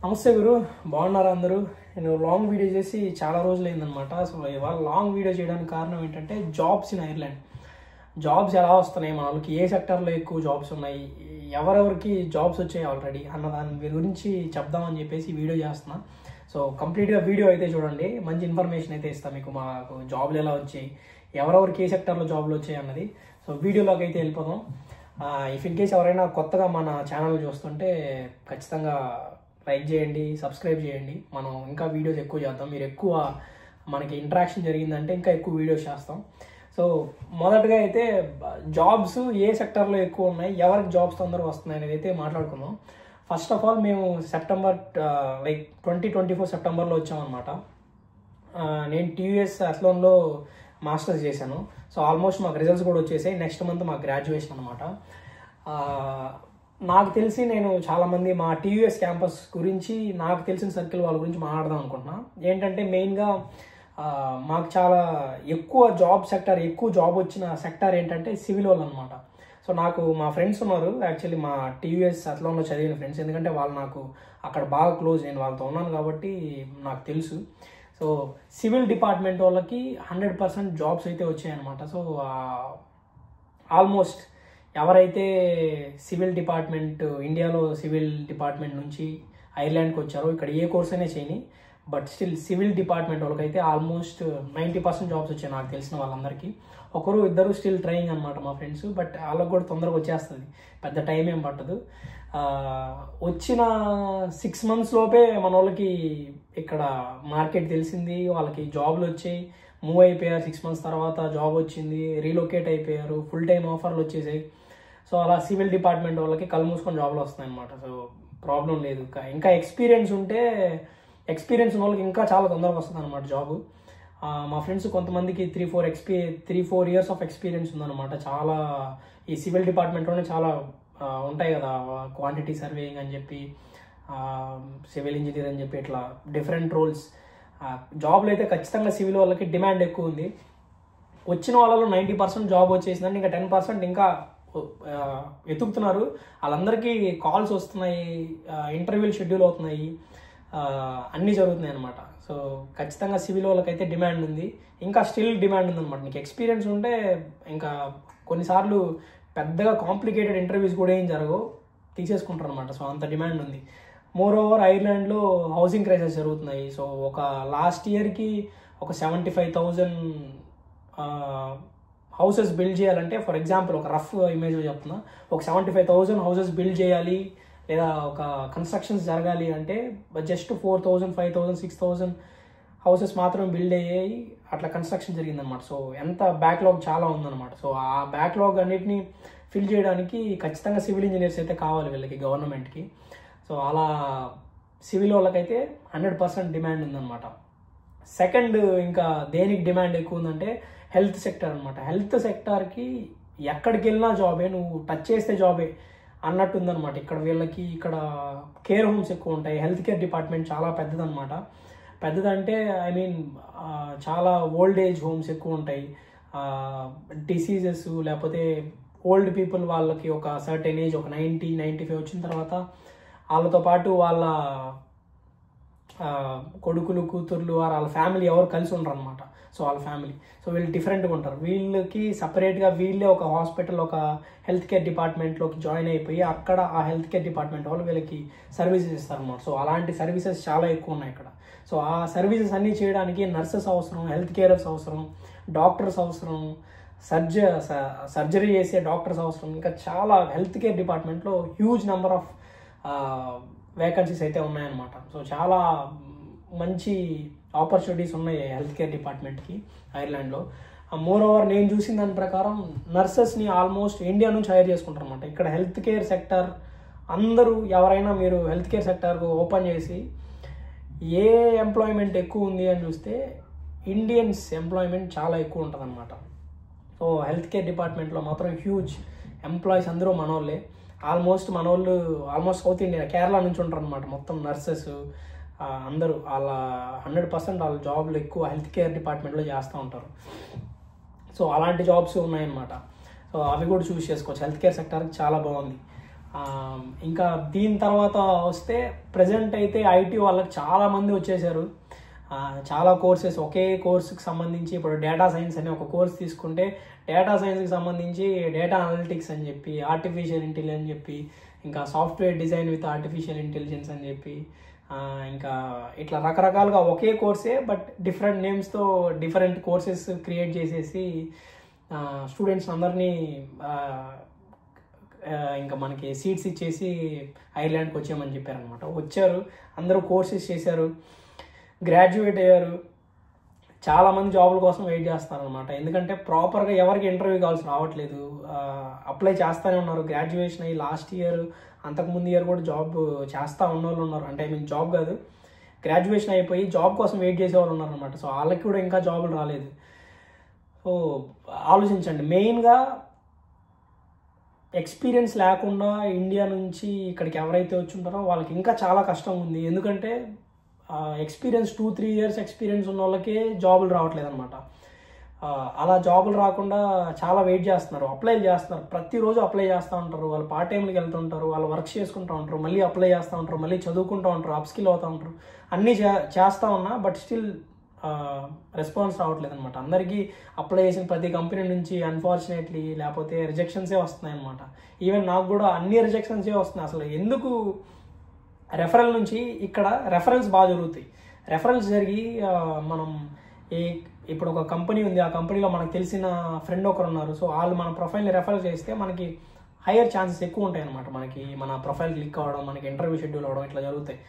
నమస్తే గురు, బాగున్నారా అందరూ? నేను లాంగ్ వీడియో చేసి చాలా రోజులు అయిందనమాట. సో ఇవాళ లాంగ్ వీడియో చేయడానికి కారణం ఏంటంటే జాబ్స్ ఇన్ ఐర్లాండ్. జాబ్స్ ఎలా వస్తున్నాయి, మన వాళ్ళకి ఏ సెక్టర్లో ఎక్కువ జాబ్స్ ఉన్నాయి, ఎవరెవరికి జాబ్స్ వచ్చాయి ఆల్రెడీ అన్న దాని గురించి చెప్దామని చెప్పేసి వీడియో చేస్తున్నా. సో కంప్లీట్గా వీడియో అయితే చూడండి, మంచి ఇన్ఫర్మేషన్ అయితే ఇస్తాను మీకు. మాకు జాబ్లు ఎలా వచ్చాయి, ఎవరెవరికి ఏ సెక్టర్లో జాబ్లు వచ్చాయి అన్నది. సో వీడియోలోకి అయితే వెళ్ళిపోదాం. ఇఫ్ ఇన్ కేస్ ఎవరైనా కొత్తగా మన ఛానల్ చూస్తుంటే ఖచ్చితంగా లైక్ చేయండి, సబ్స్క్రైబ్ చేయండి. మనం ఇంకా వీడియోస్ ఎక్కువ చేద్దాం. మీరు ఎక్కువ మనకి ఇంటరాక్షన్ జరిగిందంటే ఇంకా ఎక్కువ వీడియోస్ చేస్తాం. సో మొదటగా అయితే జాబ్స్ ఏ సెక్టర్లో ఎక్కువ ఉన్నాయి, ఎవరికి జాబ్స్ తొందరగా వస్తున్నాయి అనేది అయితే మాట్లాడుకుందాం. ఫస్ట్ ఆఫ్ ఆల్ మేము సెప్టెంబర్ 2024 సెప్టెంబర్లో వచ్చామన్నమాట. నేను టీయూఎస్ అథ్లాన్లో మాస్టర్స్ చేశాను. సో ఆల్మోస్ట్ మాకు రిజల్ట్స్ కూడా వచ్చేసాయి. నెక్స్ట్ మంత్ మాకు గ్రాడ్యుయేషన్ అనమాట. నాకు తెలిసి నేను చాలామంది మా టీయూఎస్ క్యాంపస్ గురించి, నాకు తెలిసిన సర్కిల్ వాళ్ళ గురించి మాట్లాడదాం అనుకుంటున్నా. ఏంటంటే మెయిన్గా మాకు చాలా ఎక్కువ జాబ్ వచ్చిన సెక్టార్ ఏంటంటే సివిల్ వాళ్ళు అనమాట. సో నాకు మా ఫ్రెండ్స్ ఉన్నారు, యాక్చువల్లీ మా టీయూఎస్ అథ్లాన్లో చదివిన ఫ్రెండ్స్. ఎందుకంటే వాళ్ళు నాకు అక్కడ బాగా క్లోజ్, నేను వాళ్ళతో ఉన్నాను కాబట్టి నాకు తెలుసు. సో సివిల్ డిపార్ట్మెంట్ వాళ్ళకి 100% జాబ్స్ అయితే వచ్చాయన్నమాట. సో ఆల్మోస్ట్ ఎవరైతే సివిల్ డిపార్ట్మెంట్, ఇండియాలో సివిల్ డిపార్ట్మెంట్ నుంచి ఐర్లాండ్కి వచ్చారో, ఇక్కడ ఏ కోర్స్ అయినా చేయని, బట్ స్టిల్ సివిల్ డిపార్ట్మెంట్ వాళ్ళకైతే ఆల్మోస్ట్ 90% జాబ్స్ వచ్చాయి నాకు తెలిసిన వాళ్ళందరికీ. ఒకరు ఇద్దరు స్టిల్ ట్రైయింగ్ అనమాట మా ఫ్రెండ్స్. బట్ వాళ్ళకి కూడా తొందరగా వచ్చేస్తుంది, పెద్ద టైం ఏం పట్టదు. వచ్చిన 6 months లోపే మన వాళ్ళకి ఇక్కడ మార్కెట్ తెలిసింది, వాళ్ళకి జాబ్లు వచ్చాయి, మూవ్ అయిపోయారు. 6 months తర్వాత జాబ్ వచ్చింది, రీలొకేట్ అయిపోయారు, ఫుల్ టైం ఆఫర్లు వచ్చేసాయి. సో అలా సివిల్ డిపార్ట్మెంట్ వాళ్ళకి కళ్ళు మూసుకొని జాబ్లు వస్తున్నాయి అనమాట. సో ప్రాబ్లం లేదు. ఇంకా ఎక్స్పీరియన్స్ ఉన్న వాళ్ళకి ఇంకా చాలా తొందరగా వస్తుంది అనమాట జాబు. మా ఫ్రెండ్స్ కొంతమందికి 3-4 years ఆఫ్ ఎక్స్పీరియన్స్ ఉందన్నమాట. చాలా ఈ సివిల్ డిపార్ట్మెంట్లోనే చాలా ఉంటాయి కదా, క్వాంటిటీ సర్వేయింగ్ అని చెప్పి, సివిల్ ఇంజనీర్ అని చెప్పి, ఇట్లా డిఫరెంట్ రోల్స్. జాబ్లు అయితే ఖచ్చితంగా సివిల్ వాళ్ళకి డిమాండ్ ఎక్కువ ఉంది. వచ్చిన వాళ్ళలో 90% జాబ్ వచ్చేసిందంటే ఇంకా 10% ఇంకా వెతుకుతున్నారు. వాళ్ళందరికీ కాల్స్ వస్తున్నాయి, ఇంటర్వ్యూలు షెడ్యూల్ అవుతున్నాయి, అన్నీ జరుగుతున్నాయి అనమాట. సో ఖచ్చితంగా సివిల్ వాళ్ళకైతే డిమాండ్ ఉంది, ఇంకా స్టిల్ డిమాండ్ ఉందన్నమాట. నీకు ఎక్స్పీరియన్స్ ఉంటే ఇంకా కొన్నిసార్లు పెద్దగా కాంప్లికేటెడ్ ఇంటర్వ్యూస్ కూడా ఏం జరగవు, తీసేసుకుంటారు అనమాట. సో అంత డిమాండ్ ఉంది. మోర్ ఓవర్ ఐర్లాండ్లో హౌసింగ్ క్రైసిస్ జరుగుతున్నాయి. సో ఒక లాస్ట్ ఇయర్కి ఒక 75,000 హౌసెస్ బిల్డ్ చేయాలంటే, ఫర్ ఎగ్జాంపుల్ ఒక రఫ్ ఇమేజ్లో చెప్తున్నా, ఒక 75,000 హౌసెస్ బిల్డ్ చేయాలి లేదా ఒక కన్స్ట్రక్షన్స్ జరగాలి అంటే జస్ట్ 4,000, 5,000, 6,000 హౌసెస్ మాత్రమే బిల్డ్ అయ్యాయి, అట్లా కన్స్ట్రక్షన్ జరిగిందనమాట. సో ఎంత బ్యాక్లాగ్ చాలా ఉందన్నమాట. సో ఆ బ్యాక్లాగ్ అన్నిటిని ఫిల్ చేయడానికి ఖచ్చితంగా సివిల్ ఇంజనీర్స్ అయితే కావాలి వీళ్ళకి, గవర్నమెంట్కి. సో అలా సివిల్ వాళ్ళకైతే 100% డిమాండ్ ఉందన్నమాట. సెకండ్, ఇంకా దేనికి డిమాండ్ ఎక్కువ ఉందంటే హెల్త్ సెక్టర్ అనమాట. హెల్త్ సెక్టార్కి ఎక్కడికి వెళ్ళినా జాబే, నువ్వు టచ్ చేస్తే జాబే అన్నట్టు ఉందన్నమాట. ఇక్కడ వీళ్ళకి ఇక్కడ కేర్ హోమ్స్ ఎక్కువ ఉంటాయి. హెల్త్ కేర్ డిపార్ట్మెంట్ చాలా పెద్దదన్నమాట. పెద్దదంటే ఐ మీన్ చాలా ఓల్డ్ ఏజ్ హోమ్స్ ఎక్కువ ఉంటాయి. డిసీజెస్ లేకపోతే ఓల్డ్ పీపుల్ వాళ్ళకి ఒక సర్టెన్ ఏజ్, ఒక 90-95 వచ్చిన తర్వాత వాళ్ళతో పాటు వాళ్ళ కొడుకులు, కూతుర్లు, వాళ్ళ ఫ్యామిలీ ఎవరు కలిసి ఉండరు అనమాట. సో వాళ్ళ ఫ్యామిలీ, సో వీళ్ళు డిఫరెంట్గా ఉంటారు. వీళ్ళకి సపరేట్గా వీళ్ళే ఒక హాస్పిటల్, ఒక హెల్త్ కేర్ డిపార్ట్మెంట్లోకి జాయిన్ అయిపోయి అక్కడ ఆ హెల్త్ కేర్ డిపార్ట్మెంట్ వాళ్ళు వీళ్ళకి సర్వీసెస్ ఇస్తారు అనమాట. సో అలాంటి సర్వీసెస్ చాలా ఎక్కువ ఉన్నాయి ఇక్కడ. సో ఆ సర్వీసెస్ అన్నీ చేయడానికి నర్సెస్ అవసరం, హెల్త్ కేరర్స్ అవసరం, డాక్టర్స్ అవసరం, సర్జరీ చేసే డాక్టర్స్ అవసరం. ఇంకా చాలా హెల్త్ కేర్ డిపార్ట్మెంట్లో హ్యూజ్ నెంబర్ ఆఫ్ వేకెన్సీస్ అయితే ఉన్నాయన్నమాట. సో చాలా మంచి ఆపర్చునిటీస్ ఉన్నాయి హెల్త్ కేర్ డిపార్ట్మెంట్కి ఐర్లాండ్లో. మోర్ ఓవర్ నేను చూసిన దాని ప్రకారం నర్సెస్ని ఆల్మోస్ట్ ఇండియా నుంచి హైర్ చేసుకుంటారు అనమాట. ఇక్కడ హెల్త్ కేర్ సెక్టర్ అందరూ, ఎవరైనా మీరు హెల్త్ కేర్ సెక్టర్కు ఓపెన్ చేసి ఏ ఎంప్లాయ్మెంట్ ఎక్కువ ఉంది అని చూస్తే ఇండియన్స్ ఎంప్లాయ్మెంట్ చాలా ఎక్కువ ఉంటుంది అనమాట. సో హెల్త్ కేర్ డిపార్ట్మెంట్లో మాత్రం హ్యూజ్ ఎంప్లాయీస్ అందరూ మనోళ్ళే. ఆల్మోస్ట్ సౌత్ ఇండియా, కేరళ నుంచి ఉంటారు అనమాట మొత్తం నర్సెస్ అందరూ. వాళ్ళ 100% వాళ్ళ జాబ్లు ఎక్కువ హెల్త్ కేర్ డిపార్ట్మెంట్లో చేస్తూ ఉంటారు. సో అలాంటి జాబ్స్ ఉన్నాయన్నమాట. సో అవి కూడా చూస్ చేసుకోవచ్చు. హెల్త్ కేర్ సెక్టర్కి చాలా బాగుంది. ఇంకా దీని తర్వాత వస్తే ప్రజెంట్ అయితే ఐటీ వాళ్ళకి చాలామంది వచ్చేసారు. చాలా కోర్సెస్ ఒకే కోర్సుకి సంబంధించి, ఇప్పుడు డేటా సైన్స్ అనే ఒక కోర్స్ తీసుకుంటే డేటా సైన్స్కి సంబంధించి డేటా అనలిటిక్స్ అని చెప్పి, ఆర్టిఫిషియల్ ఇంటెలిజెన్స్ అని చెప్పి, ఇంకా software design with artificial intelligence అని చెప్పి, ఇంకా ఇట్లా రకరకాలుగా ఒకే కోర్సే బట్ డిఫరెంట్ నేమ్స్తో డిఫరెంట్ కోర్సెస్ క్రియేట్ చేసేసి స్టూడెంట్స్ అందరినీ ఇంకా మనకి సీట్స్ ఇచ్చేసి ఐర్లాండ్కి వచ్చామని చెప్పారనమాట. వచ్చారు, అందరూ కోర్సెస్ చేశారు, గ్రాడ్యుయేట్ అయ్యారు. చాలామంది జాబుల కోసం వెయిట్ చేస్తారనమాట. ఎందుకంటే ప్రాపర్గా ఎవరికి ఇంటర్వ్యూ కాల్స్ రావట్లేదు. అప్లై చేస్తూనే ఉన్నారు. గ్రాడ్యుయేషన్ అయ్యి లాస్ట్ ఇయర్, అంతకుముందు ఇయర్ కూడా జాబ్ చేస్తూ ఉన్నవాళ్ళు ఉన్నారు. అంటే మీకు జాబ్ కాదు, గ్రాడ్యుయేషన్ అయిపోయి జాబ్ కోసం వెయిట్ చేసేవాళ్ళు ఉన్నారనమాట. సో వాళ్ళకి కూడా ఇంకా జాబులు రాలేదు. సో ఆలోచించండి, మెయిన్గా ఎక్స్పీరియన్స్ లేకుండా ఇండియా నుంచి ఇక్కడికి ఎవరైతే వచ్చి ఉంటారో వాళ్ళకి ఇంకా చాలా కష్టం ఉంది. ఎందుకంటే ఎక్స్పీరియన్స్ 2-3 years ఎక్స్పీరియన్స్ ఉన్న వాళ్ళకే జాబులు రావట్లేదు అనమాట. అలా జాబులు రాకుండా చాలా వెయిట్ చేస్తున్నారు, అప్లై చేస్తున్నారు. ప్రతిరోజు అప్లై చేస్తూ ఉంటారు. వాళ్ళు పార్ట్ టైంకి వెళ్తుంటారు, వాళ్ళు వర్క్ చేసుకుంటూ ఉంటారు, మళ్ళీ అప్లై చేస్తూ ఉంటారు, మళ్ళీ చదువుకుంటూ ఉంటారు, అప్స్కిల్ అవుతూ ఉంటారు. అన్నీ చేస్తూ ఉన్నా బట్ స్టిల్ రెస్పాన్స్ రావట్లేదు అనమాట. అందరికీ అప్లై చేసిన ప్రతి కంపెనీ నుంచి అన్ఫార్చునేట్లీ లేకపోతే రిజెక్షన్సే వస్తున్నాయి అనమాట. ఈవెన్ నాకు కూడా అన్ని రిజెక్షన్సే వస్తున్నాయి. అసలు ఎందుకు రెఫరల్ నుంచి ఇక్కడ రెఫరల్స్ బాగా జరుగుతాయి. రెఫరల్స్ జరిగి మనం ఇప్పుడు ఒక కంపెనీ ఉంది, ఆ కంపెనీలో మనకు తెలిసిన ఫ్రెండ్ ఒకరు ఉన్నారు. సో వాళ్ళు మన ప్రొఫైల్ని రెఫర్ చేస్తే మనకి హైయర్ ఛాన్సెస్ ఎక్కువ ఉంటాయి అనమాట. మనకి మన ప్రొఫైల్ క్లిక్ అవ్వడం, మనకి ఇంటర్వ్యూ షెడ్యూల్ అవ్వడం ఇట్లా జరుగుతాయి.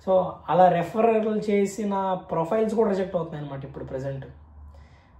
సో అలా రెఫరల్ చేసిన ప్రొఫైల్స్ కూడా రిజెక్ట్ అవుతున్నాయి అనమాట ఇప్పుడు ప్రజెంట్.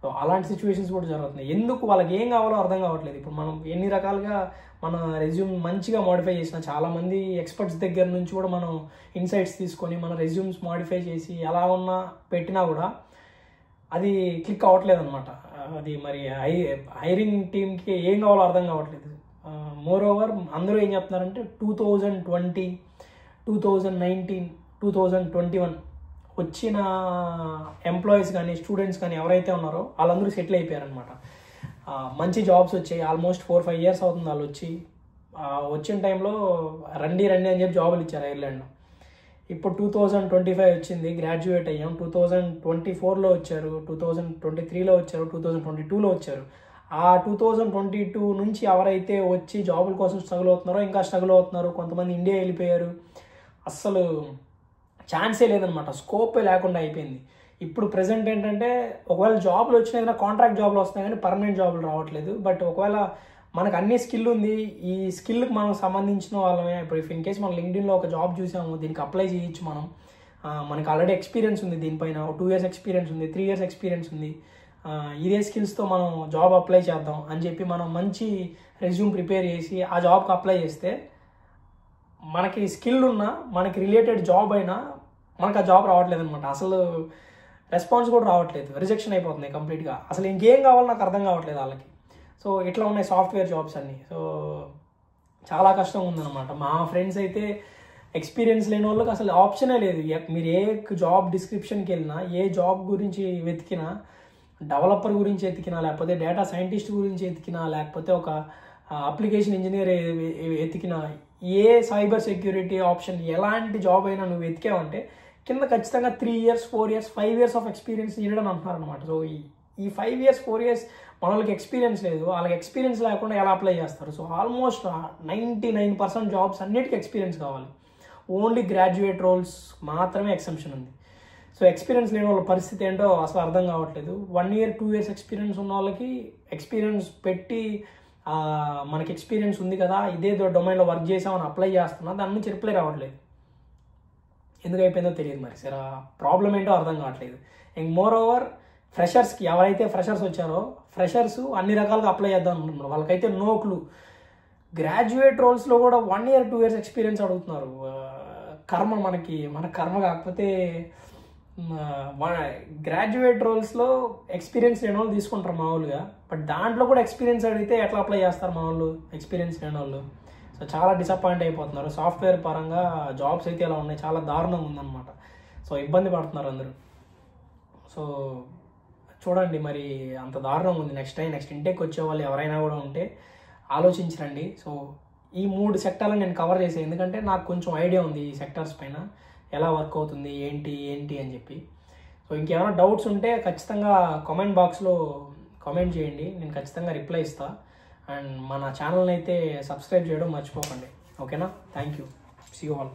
సో అలాంటి సిచ్యువేషన్స్ కూడా జరుగుతున్నాయి. ఎందుకు వాళ్ళకి ఏం కావాలో అర్థం కావట్లేదు. ఇప్పుడు మనం ఎన్ని రకాలుగా మన రెజ్యూమ్ మంచిగా మోడిఫై చేసిన, చాలామంది ఎక్స్పర్ట్స్ దగ్గర నుంచి కూడా మనం ఇన్సైట్స్ తీసుకొని మన రెజ్యూమ్స్ మోడిఫై చేసి ఎలా ఉన్నా పెట్టినా కూడా అది క్లిక్ అవ్వట్లేదు అనమాట. అది మరి హైరింగ్ టీమ్కి ఏం కావాలో అర్థం కావట్లేదు. మోర్ ఓవర్ అందరూ ఏం చెప్తున్నారంటే 2020, 2019, 2021 వచ్చిన ఎంప్లాయీస్ కానీ స్టూడెంట్స్ కానీ ఎవరైతే ఉన్నారో వాళ్ళందరూ సెటిల్ అయిపోయారనమాట. మంచి జాబ్స్ వచ్చాయి. ఆల్మోస్ట్ 4-5 years అవుతుంది వాళ్ళు వచ్చి. వచ్చిన టైంలో రండి అని చెప్పి జాబులు ఇచ్చారు ఐర్లాండ్లో. ఇప్పుడు 2025 వచ్చింది, గ్రాడ్యుయేట్ అయ్యాం. 2024లో వచ్చారు, 2023లో వచ్చారు, 2022లో వచ్చారు. ఆ 2022 నుంచి ఎవరైతే వచ్చి జాబుల కోసం స్ట్రగుల్ అవుతున్నారో ఇంకా స్ట్రగుల్ అవుతున్నారు. కొంతమంది ఇండియా వెళ్ళిపోయారు. అస్సలు ఛాన్సే లేదనమాట, స్కోపే లేకుండా అయిపోయింది. ఇప్పుడు ప్రజెంట్ ఏంటంటే ఒకవేళ జాబులు వచ్చినా ఏదైనా కాంట్రాక్ట్ జాబులు వస్తున్నాయి కానీ పర్మనెంట్ జాబులు రావట్లేదు. బట్ ఒకవేళ మనకు అన్ని స్కిల్ ఉంది, ఈ స్కిల్కి మనం సంబంధించిన వాళ్ళమే. ఇప్పుడు ఇఫ్ ఇన్ కేస్ మనం లింక్డ్ఇన్లో ఒక జాబ్ చూసాము, దీనికి అప్లై చేయొచ్చు మనం. మనకు ఆల్రెడీ ఎక్స్పీరియన్స్ ఉంది, దీనిపైన 2 years ఎక్స్పీరియన్స్ ఉంది, 3 years ఎక్స్పీరియన్స్ ఉంది. ఇదే స్కిల్స్తో మనం జాబ్ అప్లై చేద్దాం అని చెప్పి మనం మంచి రెజ్యూమ్ ప్రిపేర్ చేసి ఆ జాబ్కి అప్లై చేస్తే మనకి స్కిల్ ఉన్నా, మనకి రిలేటెడ్ జాబ్ అయినా మనకు ఆ జాబ్ రావట్లేదు అనమాట. అసలు రెస్పాన్స్ కూడా రావట్లేదు, రిజెక్షన్ అయిపోతుంది కంప్లీట్గా. అసలు ఇంకేం కావాలో నాకు అర్థం కావట్లేదు వాళ్ళకి. సో ఇట్లా ఉన్నాయి సాఫ్ట్వేర్ జాబ్స్ అన్నీ. సో చాలా కష్టం ఉందన్నమాట. మా ఫ్రెండ్స్ అయితే ఎక్స్పీరియన్స్ లేని వాళ్ళకి అసలు ఆప్షనే లేదు. మీరు ఏ జాబ్ డిస్క్రిప్షన్కి వెళ్ళినా, ఏ జాబ్ గురించి వెతికినా, డెవలపర్ గురించి ఎతికినా, లేకపోతే డేటా సైంటిస్ట్ గురించి ఎతికినా, లేకపోతే ఒక అప్లికేషన్ ఇంజనీర్ ఎతికినా, ఏ సైబర్ సెక్యూరిటీ ఆప్షన్ ఎలాంటి జాబ్ అయినా నువ్వు వెతికావంటే కింద ఖచ్చితంగా 3 years, 4 years, 5 years of experience నీడని అంటున్నారు అనమాట. సో ఈ 5 years, 4 years మన వాళ్ళకి ఎక్స్పీరియన్స్ లేదు. వాళ్ళకి ఎక్స్పీరియన్స్ లేకుండా ఎలా అప్లై చేస్తారు? సో ఆల్మోస్ట్ 99% జాబ్స్ అన్నిటికీ ఎక్స్పీరియన్స్ కావాలి. ఓన్లీ గ్రాడ్యుయేట్ రోల్స్ మాత్రమే ఎక్సెప్షన్ ఉంది. సో ఎక్స్పీరియన్స్ లేని వాళ్ళ పరిస్థితి ఏంటో అసలు అర్థం కావట్లేదు. 1 year, 2 years ఎక్స్పీరియన్స్ ఉన్న వాళ్ళకి ఎక్స్పీరియన్స్ పెట్టి మనకి ఎక్స్పీరియన్స్ ఉంది కదా, ఇదే డొమైన్లో వర్క్ చేసామని అప్లై చేస్తున్నా, దాని నుంచి రిప్లై రావట్లేదు. ఎందుకు అయిపోయిందో తెలియదు. మరి సరే ప్రాబ్లం ఏంటో అర్థం కావట్లేదు. ఇంక మోర్ ఓవర్ ఫ్రెషర్స్కి, ఎవరైతే ఫ్రెషర్స్ వచ్చారో ఫ్రెషర్స్ అన్ని రకాలుగా అప్లై చేద్దాం అనుకుంటున్నారు. వాళ్ళకైతే నో క్లూ. గ్రాడ్యుయేట్ రోల్స్లో కూడా 1 year, 2 years ఎక్స్పీరియన్స్ అడుగుతున్నారు. కర్మ మన కర్మ కాకపోతే గ్రాడ్యుయేట్ రోల్స్లో ఎక్స్పీరియన్స్ లేని వాళ్ళు తీసుకుంటారు మామూలుగా. బట్ దాంట్లో కూడా ఎక్స్పీరియన్స్ అడిగితే ఎట్లా అప్లై చేస్తారు మా వాళ్ళు, ఎక్స్పీరియన్స్ లేని వాళ్ళు. సో చాలా డిసప్పాయింట్ అయిపోతున్నారు. సాఫ్ట్వేర్ పరంగా జాబ్స్ అయితే ఎలా ఉన్నాయి, చాలా దారుణంగా ఉందన్నమాట. సో ఇబ్బంది పడుతున్నారు అందరూ. సో చూడండి, మరి అంత దారుణంగా ఉంది. నెక్స్ట్ ఇంటేక్ వచ్చే వాళ్ళు ఎవరైనా కూడా ఉంటే ఆలోచించరండి. సో ఈ 3 సెక్టార్లను నేను కవర్ చేసాను, ఎందుకంటే నాకు కొంచెం ఐడియా ఉంది ఈ సెక్టార్స్ పైన ఎలా వర్క్ అవుతుంది ఏంటి అని చెప్పి. సో ఇంకేమైనా డౌట్స్ ఉంటే ఖచ్చితంగా కామెంట్ బాక్స్లో కామెంట్ చేయండి, నేను ఖచ్చితంగా రిప్లై ఇస్తాను. అండ్ మన ఛానల్ని అయితే సబ్స్క్రైబ్ చేయడం మర్చిపోకండి. ఓకేనా? Thank you. See you all.